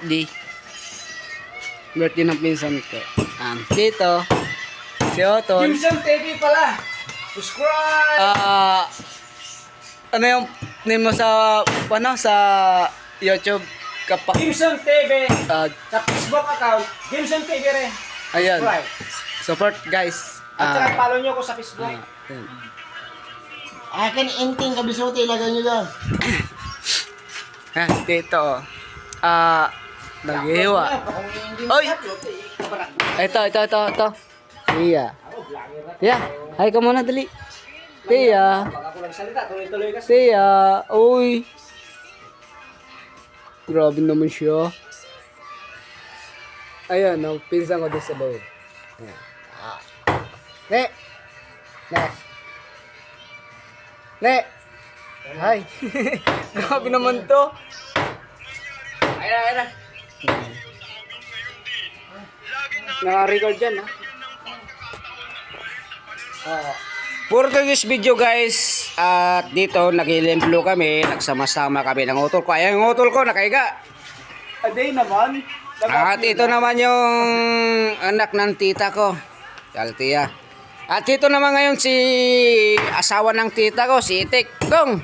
birthday. Birthday ng pinsan ko. Dito, si Oton. Gimson TV pala. Subscribe. Ano yung name mo sa, sa YouTube? Gimson TV. Ah, Sa Facebook account, Gimson TV rin. ayan. Subscribe. Support guys. At saka follow nyo ko sa Facebook. Ayan. Akin inting kabisuti, ilagay nyo dyan. Dito. Naghihiwa. Oy! Ito. Tia. Tia, hi ka muna dali. Tia. Pag ako nagsalita, tuloy-tuloy kasi. Tia. Uy. Grabe naman siya. Ayan, pinsan ko doon sa loob. Ayan. Ne. Hi. Grabe naman to. Ayun. Naka-record dyan, ha? For today's video guys, at dito naglilimplo kami, nagsama-sama kami ng utol ko. Ayan yung utol ko, nakahiga. Aday naman. At ito naman yung anak ng tita ko, Altia. At dito naman ngayon si asawa ng tita ko, si Itik. Dong,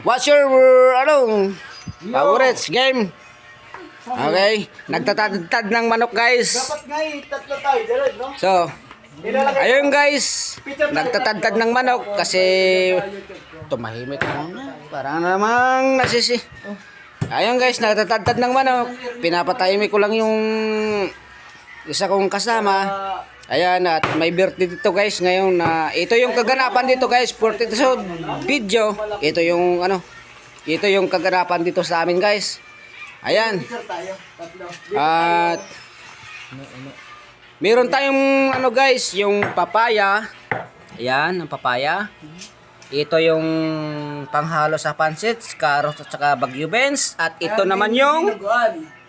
what's your favorite game? Okay, nagtatad ng manok guys. Dapat nga tatlo tayo, Jared, no? So, ayun guys, nagtatad ng manok kasi tumahimik na muna. Parang namang nasisi. Ayun guys, nagtatad ng manok. Pinapatahimik ko lang yung isa kong kasama. Ayan, at may birthday dito guys ngayon na ito yung kaganapan dito guys for this video. Ito yung kaganapan dito sa amin guys. Ayan. At meron tayong guys, yung papaya. Ayan, ang papaya. Ito yung panghalo sa pancits, carrots at saka bagyo beans. At ito naman yung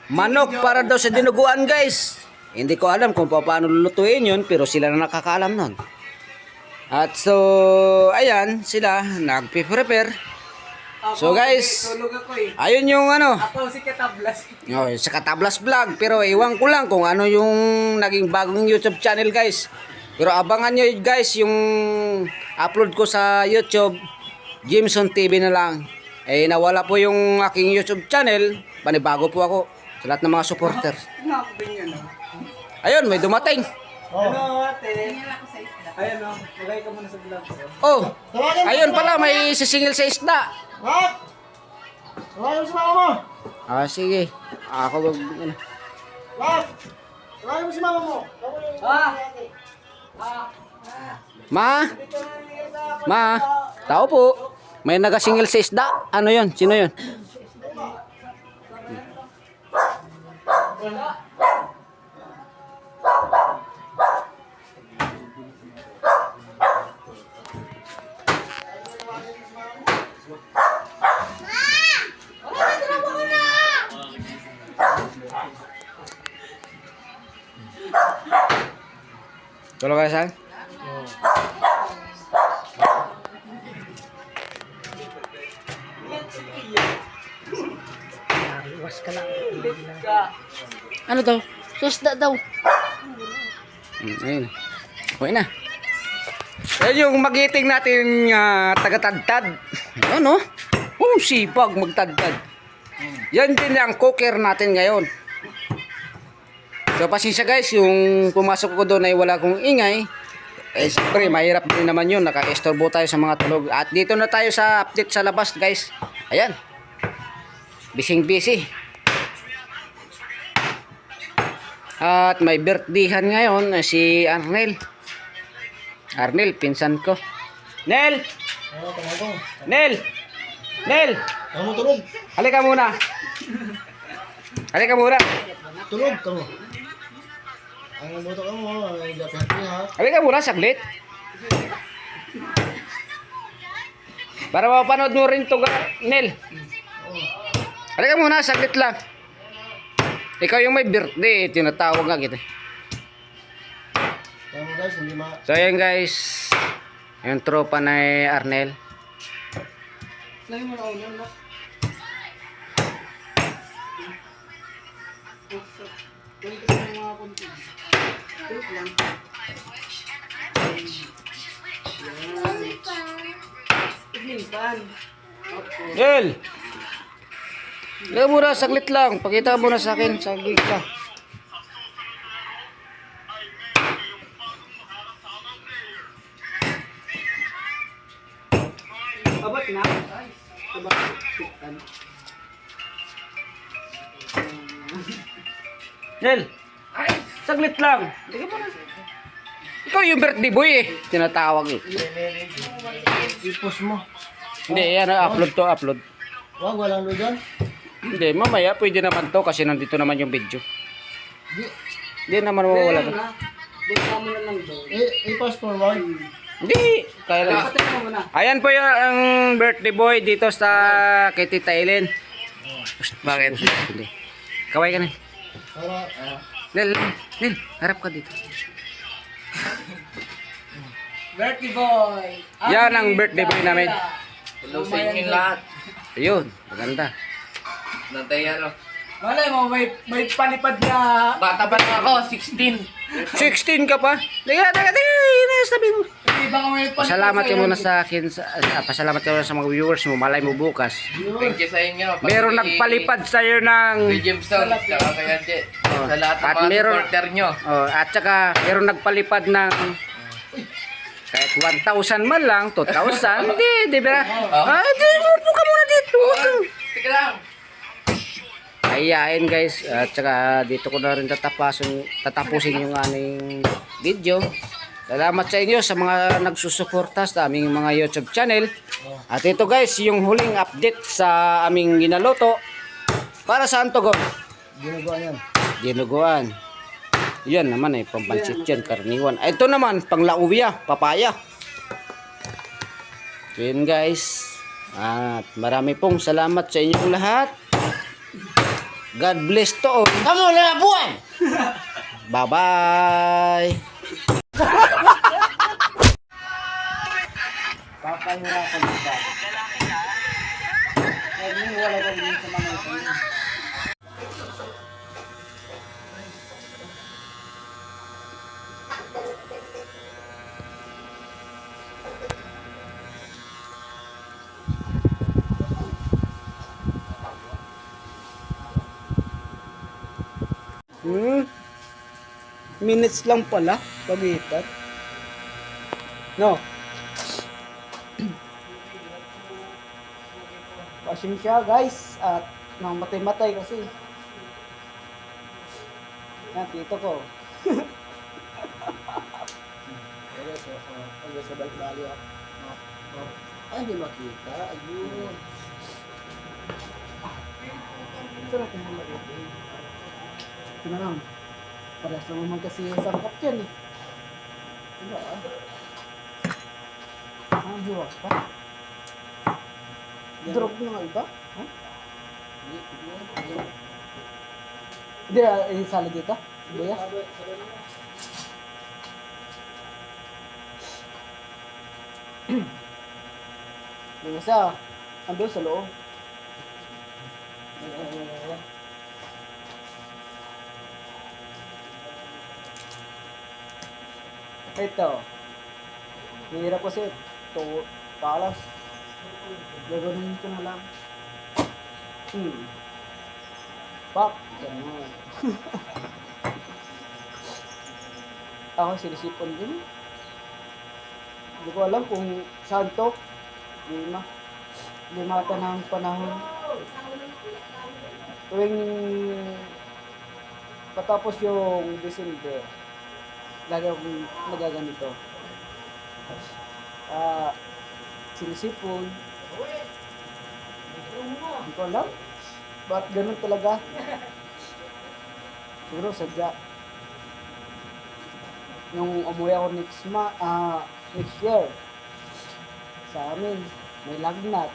manok para daw sa dinuguan guys. Hindi ko alam kung paano lulutuin yun, pero sila na nakakaalam nun. At so, ayan, sila nagpe-prepare. So guys, ayun yung Ako si Katablas. sa Katablas Vlog. Pero iwan ko lang kung ano yung naging bagong YouTube channel guys. Pero abangan nyo guys yung upload ko sa YouTube, Gimson TV na lang. Nawala po yung aking YouTube channel. Panibago po ako sa lahat ng mga supporters. Ayun, may dumating. Ano, ate? Ayan, magay ka muna sa vlog ko. Oh, ayun pala, may sisingil sa isda. What? Tawagin mo si mama mo. Sige. Ako wag What? Tawagin mo si mama mo. Ma, tao po. May nagasingil sa isda. Ano yun? Sino yun? Tulog ka saan? Ano daw? Susda daw. Ayun. Okay na. Ayun yung magiting natin taga-tadtad. Ano? Sipag magtadtad. Yan din ang cooker natin ngayon. So pasensya guys, yung pumasok ko doon ay wala kong ingay. Siyempre mahirap din naman yun, naka-estorbo tayo sa mga tulog. At dito na tayo sa update sa labas guys. Ayan, busy. At may birthdayhan ngayon si Arnel. Pinsan ko. Nel! Nel! Kamu tulog. Halika muna. Tulog kamu. Ang moto ka mo, dapat ha. Halika muna, saglit. Para mapanood mo rin to, Nel. Halika muna, saglit lang. Ikaw yung may birthday, tinatawag nga kita. Kamu guys, hindi So ayan guys, yung tropa na Arnel. Kunin ko sa mga konti. Wait lang. Tignan. Del! Lagay muna, saglit lang. Pakita mo na sa akin, saglit lang. Abot na. Diba? Del! Saglit lang. Ikaw yung birthday boy eh. Tinatawag eh. I-post mo. Hindi, yan, upload to, upload. Wag, walang lo dyan. Hindi, mamaya pwede naman to kasi nandito naman yung video. Di, Hindi naman mawawala to. Basta mo na lang daw. i-post forward. Hindi, kaya lang. Patay mo muna. Ayan po yung ang birthday boy dito sa kay Tita Ellen. Bakit? Hindi. Kaway ka na. Para, Nel, harap ka dito. Birthday boy. Yan ang birthday boy namin. Hello sa inyo lahat. Ayun, maganda. Nantay ano. Malay mo, may palipad na. Bata pa lang ako, 16. 16 ka pa? Teka, sabi mo. Iba ka may palipad. Pasalamat ka muna sa akin. Pasalamat ka muna sa mga viewers mo. Malay mo bukas. Thank you sa inyo. Meron nagpalipad sa'yo ng... Kay Gemstone, tsaka kay Ante. Sa lahat ng At mga meron- supporter nyo. Oh, at saka meron nagpalipad ng... Kahit 1,000 man lang, 2,000. Hindi, di ba? Di, upo ka muna dito. Sige lang. Ayain guys, at saka dito ko na rin tatapusin yung aming video. Salamat sa inyo sa mga nagsusuporta sa aming mga YouTube channel. At ito guys, yung huling update sa aming ginaloto. Para saan to, Go? ginagawa yan. Dinuguan. Yan naman eh, pampansit yan, karniwan. Ito naman, panglauwiya, papaya. So yun guys. At marami pong salamat sa inyong lahat. God bless to all. Kamu na buwan! Bye-bye. Papahirapan kita. Wala ka din sa mga ito. Minutes lang pala pagitan. No. Pasensya guys at nang matay-matay kasi. Yan, tito ko. Sa balik-bali ako. Ay, hindi makita. Ayun. Ito na kung malaki. Ito na lang. Parehas lang naman kasi sangkap yan eh. Diba ah? Ang hiwag pa. Drog na nga iba? Huh? Hindi na, isali dito? Buyas? Yung isa, andun sa loob. Ito. Hirap kasi. Ito, talas. Gaganin ko na lang. Pak. Ganun. Ako sinisipon din. Hindi ko alam kung saan to. Lima ka ng panahon. Tuwing patapos yung December, lagi akong nagaganito. Sinisipon. Hindi ko alam. Ba't ganun talaga? Siguro sadya. Nung umuwi ako next year, sa amin, may lagnat.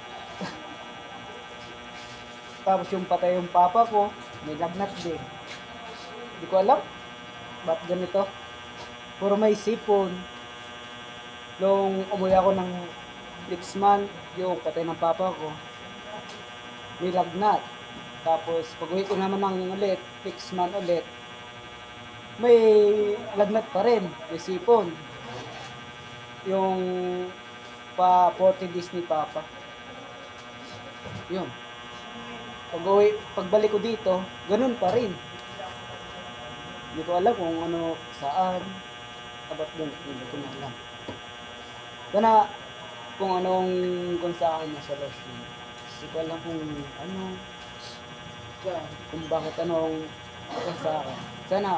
Tapos yung patay yung papa ko, may lagnat din. Hindi ko alam. Ba't ganito? Puro may sipon. Nung umuwi ako ng next month, yung patay ng papa ko, may lagnat. Tapos pag uwi ko naman ng ulit, next month ulit, may lagnat pa rin, may sipon. Yung pa 40 days ni Papa. Yun. Pagbalik ko dito, ganun pa rin. Hindi ko alam kung ano, saan. About doon, hindi ko na alam. Kana, kung anong, kung saan niya sa Lostin. Hindi ko alam kung ano, kung bakit anong, kung sa akin. Sana,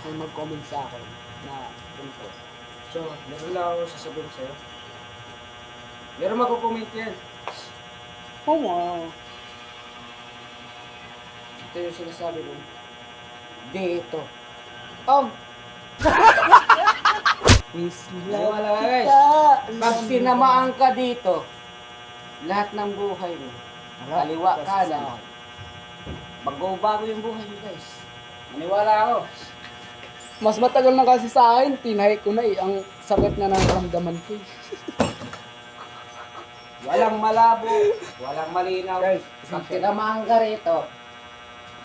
may mag-comment sa akin na punto. So, meron lang ako sasabihin sa'yo. Meron magko-comment yan. Oo nga. Ito yung sinasabi ko. Dito. Peace Wala love guys. kita. Pag tinamaan ka dito, lahat ng buhay mo, kaliwa kanan, bago-bago yung buhay mo guys. Maniwala ako. Mas matagal na kasi sa akin, tinahi ko na ang sakit na nararamdaman ko. Walang malabo, walang malinaw. Guys, Pag tinamaan ka rito,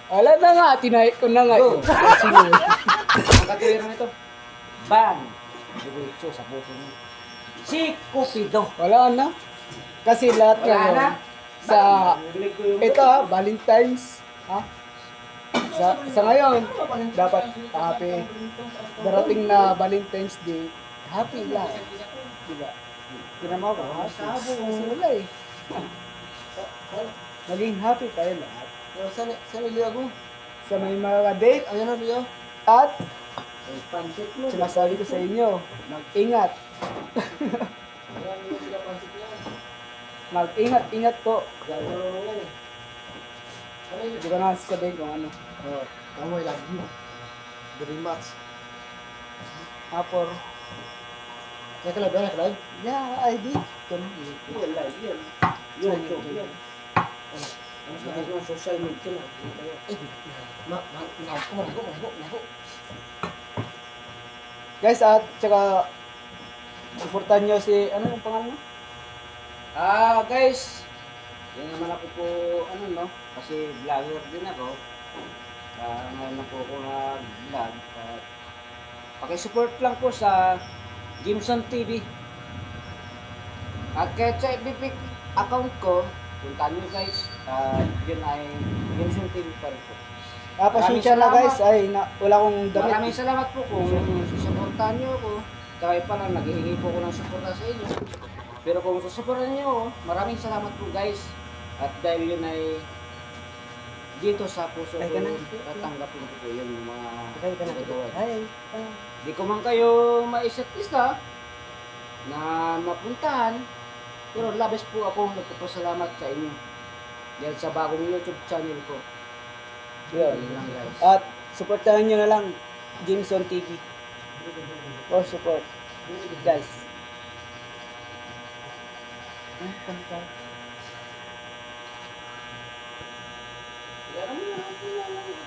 Wala na nga, tinahi ko na nga. Go. Sige. ang katwiran nito, bang! Diretso sa puso mo. Si Cupido. Wala na. Kasi lahat Wala ngayon, na. sa, ito Valentine's, ha? Sa ngayon, dapat happy. Darating na Valentine's Day, happy lang. Diba? Tinama ko, happy. Kasi wala eh. Maging happy tayo lahat. Saan Leo ko? Sa may mga date, Ayan na Leo. at Pansit mo. sinasabi ko sa inyo, mag-ingat. Mag-ingat po. Hindi ko na sasabihin kung ano. Oh, tama, I love you. Very much. Apor. Nakalab ba? Nakalab? Yeah, I did. Yan, live yan. YouTube yan. Ang sabi ko, social media na. Nago. Guys, at saka supportan nyo si, ano yung pangalan mo? Guys, yan naman ako po, ano no, kasi vlogger din ako. Ngayon na po ako nag-vlog. Pakisupport lang po sa Jimson TV. At kahit sa FB account ko, puntaan nyo guys, yun ay Jimson TV pa rin po. Pasensya na guys, ay wala akong damit. Maraming salamat po kung susuportahan nyo ako. Kaya pa lang, naghihingi po ako ng suporta sa inyo. Pero kung susuportahan nyo ako, maraming salamat po guys. At dahil yun ay dito sa puso ko, Ay, ganun. tatanggapin ko po yung mga Okay, ka na. kagagawa. Ay, Di ko man kayo maisa't isa na mapuntahan, pero labis po ako nagpapasalamat sa inyo. Dahil sa bagong YouTube channel ko. yun. Yun lang guys. At supportahan nyo na lang Jimson TV. For support. Guys. Kanta. Yan ang